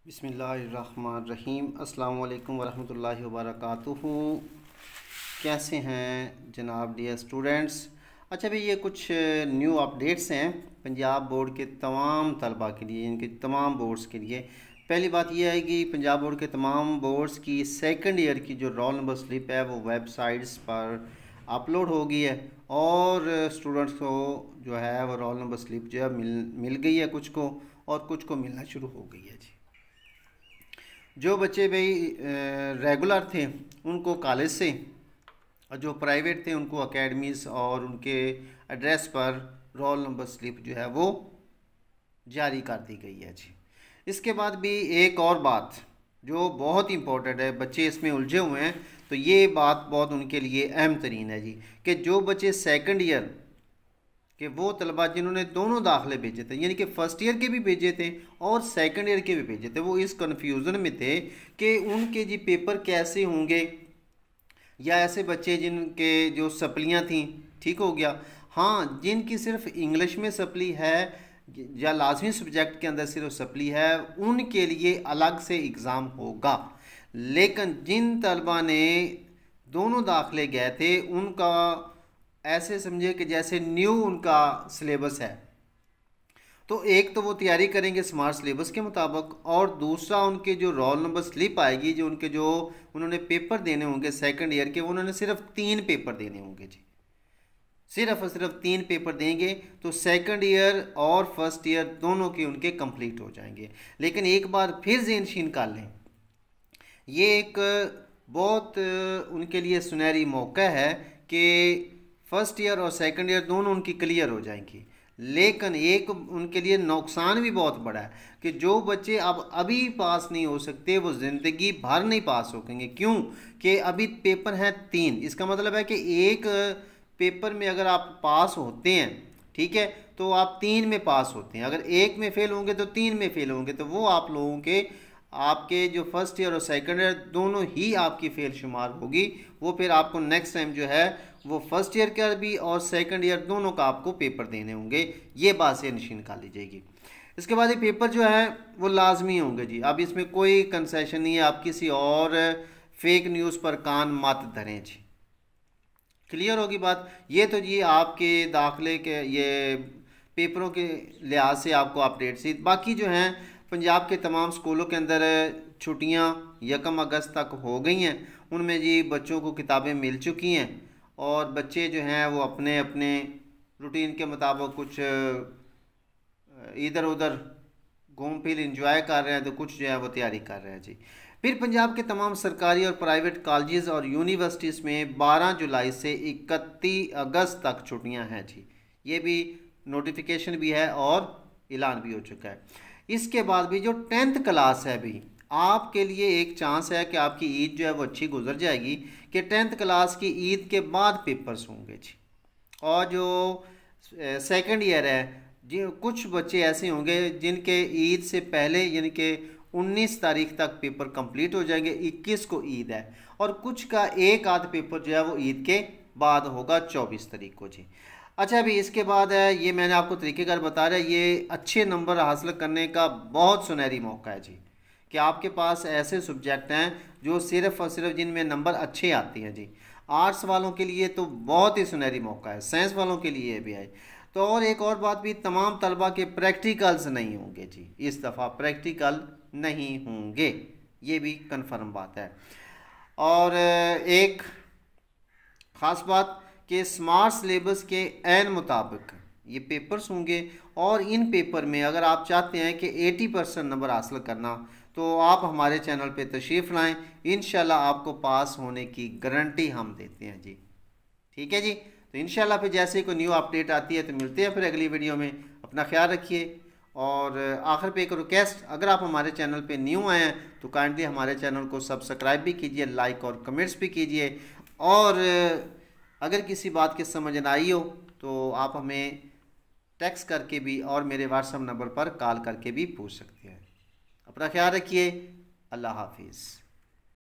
बिस्मिल्लाहिर्रहमानिर्रहीम। अस्सलाम वालेकुम वरहमतुल्लाहि वबरकातुहू। कैसे हैं जनाब डियर स्टूडेंट्स। अच्छा भाई, ये कुछ न्यू अपडेट्स हैं पंजाब बोर्ड के तमाम तलबा के लिए, इनके तमाम बोर्ड्स के लिए। पहली बात यह है कि पंजाब बोर्ड के तमाम बोर्ड्स की सेकंड ईयर की जो रोल नंबर स्लिप है वो वेबसाइट्स पर अपलोड हो गई है और स्टूडेंट्स को जो है वो रोल नंबर स्लिप जो है मिल गई है, कुछ को, और कुछ को मिलना शुरू हो गई है जी। जो बच्चे भाई रेगुलर थे उनको कॉलेज से, और जो प्राइवेट थे उनको एकेडमीज़ और उनके एड्रेस पर रोल नंबर स्लिप जो है वो जारी कर दी गई है जी। इसके बाद भी एक और बात जो बहुत इंपॉर्टेंट है, बच्चे इसमें उलझे हुए हैं, तो ये बात बहुत उनके लिए अहम तरीन है जी, कि जो बच्चे सेकंड ईयर कि वो तलबा जिन्होंने दोनों दाखिले भेजे थे, यानी कि फ़र्स्ट ईयर के भी भेजे थे और सेकंड ईयर के भी भेजे थे, वो इस कन्फ्यूज़न में थे कि उनके जी पेपर कैसे होंगे। या ऐसे बच्चे जिनके जो सप्लियां थीं, ठीक हो गया, हाँ, जिनकी सिर्फ इंग्लिश में सप्ली है या लाजमी सब्जेक्ट के अंदर सिर्फ सप्ली है, उनके लिए अलग से एग्ज़ाम होगा। लेकिन जिन तलबा ने दोनों दाखिले गए थे उनका ऐसे समझे कि जैसे न्यू उनका सिलेबस है, तो एक तो वो तैयारी करेंगे स्मार्ट सिलेबस के मुताबिक, और दूसरा उनके जो रोल नंबर स्लिप आएगी, जो उनके जो उन्होंने पेपर देने होंगे सेकंड ईयर के, उन्होंने सिर्फ 3 पेपर देने होंगे जी, सिर्फ और सिर्फ 3 पेपर देंगे, तो सेकंड ईयर और फर्स्ट ईयर दोनों के उनके कंप्लीट हो जाएंगे। लेकिन एक बार फिर ज़हन कर लें, ये एक बहुत उनके लिए सुनहरी मौका है कि फर्स्ट ईयर और सेकंड ईयर दोनों उनकी क्लियर हो जाएंगी। लेकिन एक उनके लिए नुकसान भी बहुत बड़ा है कि जो बच्चे अब अभी पास नहीं हो सकते वो ज़िंदगी भर नहीं पास हो सकेंगे। क्यों? कि अभी पेपर हैं 3। इसका मतलब है कि एक पेपर में अगर आप पास होते हैं, ठीक है, तो आप 3 में पास होते हैं, अगर एक में फेल होंगे तो 3 में फेल होंगे, तो वो आप लोगों के आपके जो फर्स्ट ईयर और सेकंड ईयर दोनों ही आपकी फेल शुमार होगी। वो फिर आपको नेक्स्ट टाइम जो है वो फर्स्ट ईयर का भी और सेकंड ईयर दोनों का आपको पेपर देने होंगे। ये बात से निशान कर ली जाएगी। इसके बाद ये पेपर जो है वो लाजमी होंगे जी, अब इसमें कोई कंसेशन नहीं है। आप किसी और फेक न्यूज़ पर कान मत धरें जी। क्लियर होगी बात। ये तो जी आपके दाखिले के ये पेपरों के लिहाज से आपको अपडेट सी। बाकी जो हैं पंजाब के तमाम स्कूलों के अंदर छुट्टियां 1 अगस्त तक हो गई हैं, उनमें जी बच्चों को किताबें मिल चुकी हैं और बच्चे जो हैं वो अपने अपने रूटीन के मुताबिक कुछ इधर उधर घूम फिर इंजॉय कर रहे हैं, तो कुछ जो है वो तैयारी कर रहे हैं जी। फिर पंजाब के तमाम सरकारी और प्राइवेट कॉलेजेस और यूनिवर्सिटीज़ में 12 जुलाई से 31 अगस्त तक छुट्टियां हैं जी। ये भी नोटिफिकेशन भी है और ऐलान भी हो चुका है। इसके बाद भी जो 10th क्लास है भी, आपके लिए एक चांस है कि आपकी ईद जो है वो अच्छी गुजर जाएगी, कि 10th क्लास की ईद के बाद पेपर्स होंगे जी। और जो सेकंड ईयर है जी, कुछ बच्चे ऐसे होंगे जिनके ईद से पहले यानी कि 19 तारीख तक पेपर कंप्लीट हो जाएंगे, 21 को ईद है, और कुछ का एक आध पेपर जो है वो ईद के बाद होगा 24 तारीख को जी। अच्छा, अभी इसके बाद है, ये मैंने आपको तरीक़ेकार बता रहा है, ये अच्छे नंबर हासिल करने का बहुत सुनहरी मौका है जी, कि आपके पास ऐसे सब्जेक्ट हैं जो सिर्फ़ और सिर्फ जिनमें नंबर अच्छे आते हैं जी। आर्ट्स वालों के लिए तो बहुत ही सुनहरी मौका है, साइंस वालों के लिए भी है। तो और एक और बात भी, तमाम तलबा के प्रैक्टिकल्स नहीं होंगे जी, इस दफ़ा प्रैक्टिकल नहीं होंगे, ये भी कन्फर्म बात है। और एक ख़ास बात कि स्मार्ट सिलेबस के ऐन मुताबिक ये पेपर्स होंगे, और इन पेपर में अगर आप चाहते हैं कि 80% नंबर हासिल करना, तो आप हमारे चैनल पे तशरीफ़ लाएँ, इंशाल्लाह आपको पास होने की गारंटी हम देते हैं जी। ठीक है जी। तो इंशाल्लाह फिर जैसे ही कोई न्यू अपडेट आती है तो मिलते हैं फिर अगली वीडियो में। अपना ख्याल रखिए। और आखिर पे एक रिक्वेस्ट, अगर आप हमारे चैनल पे न्यू आए हैं तो काइंडली हमारे चैनल को सब्सक्राइब भी कीजिए, लाइक और कमेंट्स भी कीजिए, और अगर किसी बात की समझ ना आई हो तो आप हमें टेक्स्ट करके भी और मेरे व्हाट्सएप नंबर पर कॉल करके भी पूछ सकते हैं। अपना ख्याल रखिए। अल्लाह हाफिज़।